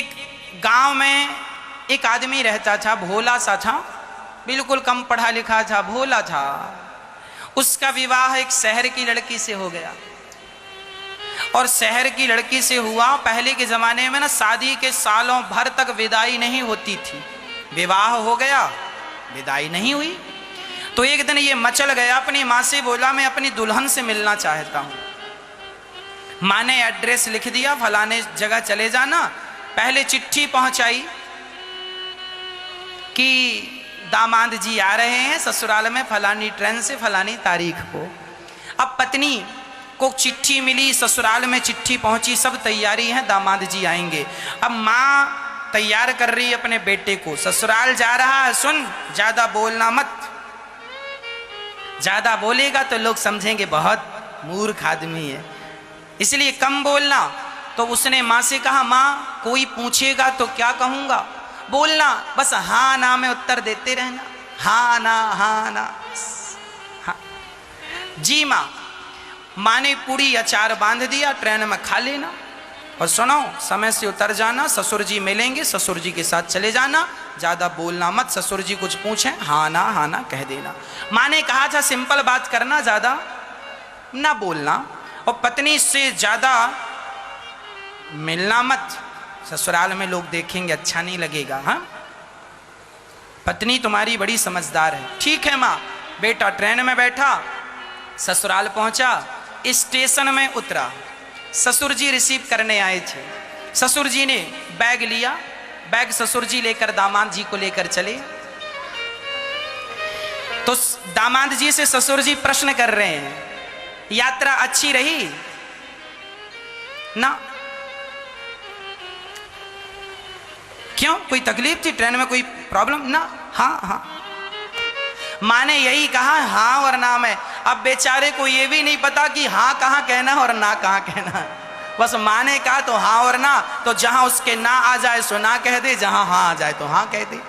एक गांव में एक आदमी रहता था, भोला सा था, बिल्कुल कम पढ़ा लिखा था, भोला था। उसका विवाह एक शहर की लड़की से हो गया। और शहर की लड़की से हुआ, पहले के जमाने में ना शादी के सालों भर तक विदाई नहीं होती थी। विवाह हो गया, विदाई नहीं हुई। तो एक दिन ये मचल गया, अपनी माँ से बोला मैं अपनी दुल्हन से मिलना चाहता हूं। माँ ने एड्रेस लिख दिया, फलाने जगह चले जाना। पहले चिट्ठी पहुंचाई कि दामाद जी आ रहे हैं ससुराल में फलानी ट्रेन से फलानी तारीख को। अब पत्नी को चिट्ठी मिली, ससुराल में चिट्ठी पहुंची, सब तैयारी है, दामाद जी आएंगे। अब माँ तैयार कर रही है अपने बेटे को, ससुराल जा रहा है, सुन ज्यादा बोलना मत, ज्यादा बोलेगा तो लोग समझेंगे बहुत मूर्ख आदमी है, इसलिए कम बोलना। तो उसने माँ से कहा माँ कोई पूछेगा तो क्या कहूंगा, बोलना बस हाँ ना में उत्तर देते रहना, हाँ ना हाँ ना हाँ। जी माँ। माँ ने पूरी अचार बांध दिया, ट्रेन में खा लेना और सुनो समय से उतर जाना, ससुर जी मिलेंगे, ससुर जी के साथ चले जाना, ज्यादा बोलना मत, ससुर जी कुछ पूछें हाँ ना कह देना। माँ ने कहा था सिंपल बात करना, ज्यादा ना बोलना और पत्नी से ज्यादा मिलना मत, ससुराल में लोग देखेंगे अच्छा नहीं लगेगा। हाँ पत्नी तुम्हारी बड़ी समझदार है। ठीक है माँ। बेटा ट्रेन में बैठा, ससुराल पहुंचा, स्टेशन में उतरा, ससुर जी रिसीव करने आए थे। ससुर जी ने बैग लिया, बैग ससुर जी लेकर दामाद जी को लेकर चले। तो दामाद जी से ससुर जी प्रश्न कर रहे हैं यात्रा अच्छी रही ना? क्यों, कोई तकलीफ थी ट्रेन में, कोई प्रॉब्लम ना? हाँ हाँ। माँ ने यही कहा हाँ और ना में। अब बेचारे को ये भी नहीं पता कि हाँ कहाँ कहना और ना कहाँ कहना, बस माँ ने कहा तो हाँ और ना, तो जहां उसके ना आ जाए सो ना कह दे, जहां हाँ आ जाए तो हाँ कह दे।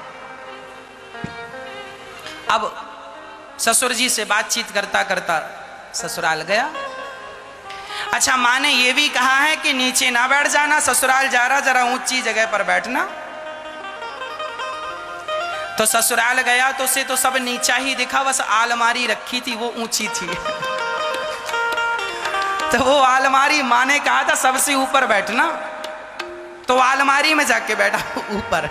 अब ससुर जी से बातचीत करता करता ससुराल गया। अच्छा माँ ने यह भी कहा है कि नीचे ना बैठ जाना, ससुराल जा रहा जरा ऊंची जगह पर बैठना। तो ससुराल गया तो उसे तो सब नीचा ही दिखा, बस आलमारी रखी थी वो ऊंची थी। तो वो आलमारी, माँ ने कहा था सबसे ऊपर बैठना, तो आलमारी में जाके बैठा ऊपर।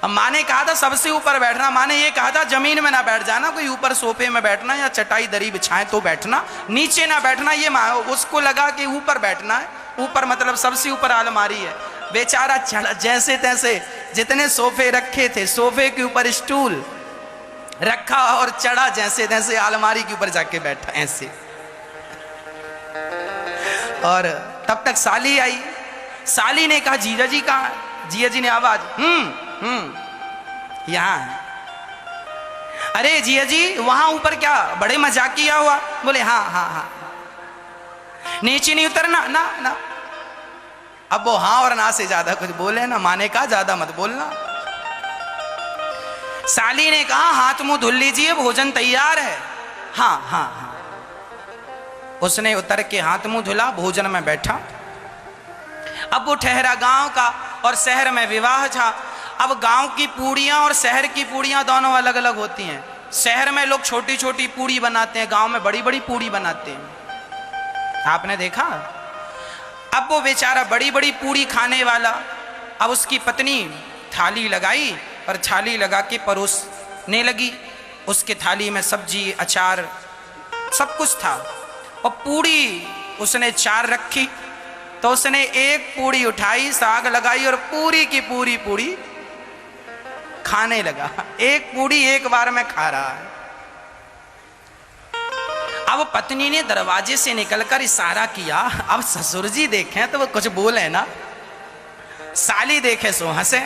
अब माँ ने कहा था सबसे ऊपर बैठना, माँ ने ये कहा था जमीन में ना बैठ जाना, कोई ऊपर सोफे में बैठना या चटाई दरी बिछाए तो बैठना, नीचे ना बैठना। ये माँ उसको लगा कि ऊपर बैठना है, ऊपर मतलब सबसे ऊपर आलमारी है। बेचारा चढ़ा जैसे तैसे, जितने सोफे रखे थे सोफे के ऊपर स्टूल रखा और चढ़ा जैसे तैसे आलमारी के ऊपर जाके बैठा ऐसे। और तब तक साली आई। साली ने कहा जीजा जी कहाँ है? जीजा जी ने आवाज यहाँ है। अरे जीजा जी वहां ऊपर क्या बड़े मजाक किया हुआ? बोले हाँ। नीचे नहीं उतरना ना ना। अब वो हाँ और ना से ज्यादा कुछ बोले ना, माँ ने कहा ज्यादा मत बोलना। साली ने कहा हाथ मुंह धुल लीजिए, भोजन तैयार है। हाँ। उसने उतर के हाथ मुंह धुला, भोजन में बैठा। अब वो ठहरा गांव का और शहर में विवाह था। अब गांव की पूड़ियां और शहर की पूड़ियां दोनों अलग अलग होती हैं। शहर में लोग छोटी छोटी पूड़ी बनाते हैं, गांव में बड़ी बड़ी पूड़ी बनाते हैं, आपने देखा? अब वो बेचारा बड़ी बड़ी पूड़ी खाने वाला, अब उसकी पत्नी थाली लगाई और थाली लगा के परोसने लगी। उसके थाली में सब्जी अचार सब कुछ था और पूड़ी उसने 4 रखी। तो उसने एक पूड़ी उठाई, साग लगाई और पूरी की पूरी पूड़ी खाने लगा। एक पूड़ी एक बार में खा रहा है। अब पत्नी ने दरवाजे से निकलकर इशारा किया, अब ससुर जी देखें तो वो कुछ बोले ना, साली देखे सो हंसे।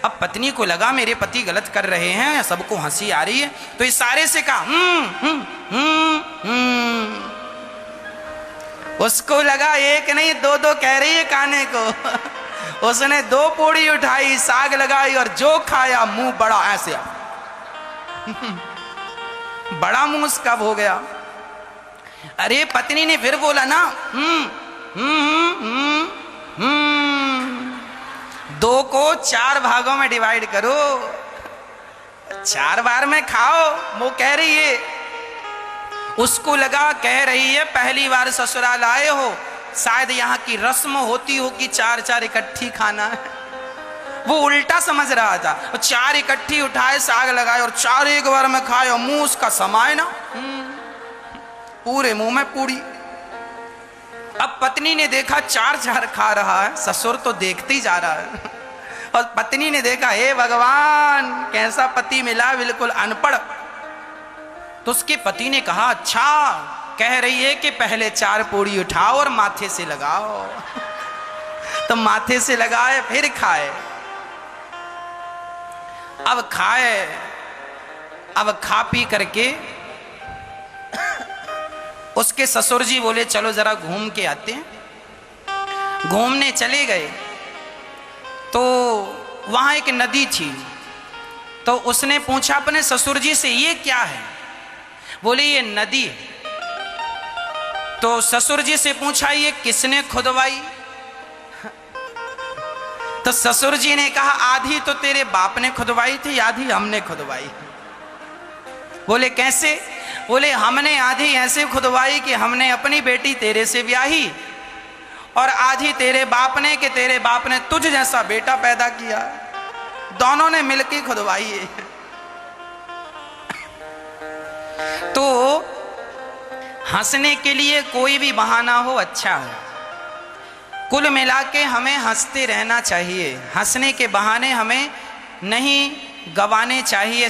अब पत्नी को लगा मेरे पति गलत कर रहे हैं या सबको हंसी आ रही है, तो इशारे से कहा उसको लगा एक नहीं दो कह रही है खाने को। उसने 2 पूड़ी उठाई, साग लगाई और जो खाया मुंह बड़ा ऐसे बड़ा मुंह उसका हो गया। अरे पत्नी ने फिर बोला ना 2 को 4 भागों में डिवाइड करो, 4 बार में खाओ। वो कह रही है, उसको लगा कह रही है पहली बार ससुराल आए हो, शायद यहाँ की रस्म होती हो कि 4 इकट्ठी खाना है। वो उल्टा समझ रहा था, 4 इकट्ठी उठाए, साग लगाए और 4 एक बार में खाए और मुंह उसका समाये ना, पूरे मुंह में पूरी। अब पत्नी ने देखा 4 खा रहा है, ससुर तो देखते ही जा रहा है। और पत्नी ने देखा, हे भगवान कैसा पति मिला, बिल्कुल अनपढ़। तो उसके पति ने कहा, अच्छा कह रही है कि पहले 4 पूड़ी उठाओ और माथे से लगाओ। तो माथे से लगाए, फिर खाए। अब खाए, अब खा पी करके उसके ससुर जी बोले चलो जरा घूम के आते हैं। घूमने चले गए तो वहां एक नदी थी। तो उसने पूछा अपने ससुर जी से, ये क्या है? बोले ये नदी है। तो ससुर जी से पूछा, ये किसने खुदवाई? तो ससुर जी ने कहा, आधी तो तेरे बाप ने खुदवाई थी, आधी हमने खुदवाई। बोले कैसे? बोले हमने आधी ऐसे खुदवाई कि हमने अपनी बेटी तेरे से ब्याही, और आधी तेरे बाप ने कि तेरे बाप ने तुझ जैसा बेटा पैदा किया, दोनों ने मिलकर खुदवाई है। तो हंसने के लिए कोई भी बहाना हो अच्छा है। कुल मिला के हमें हंसते रहना चाहिए, हंसने के बहाने हमें नहीं गंवाने चाहिए।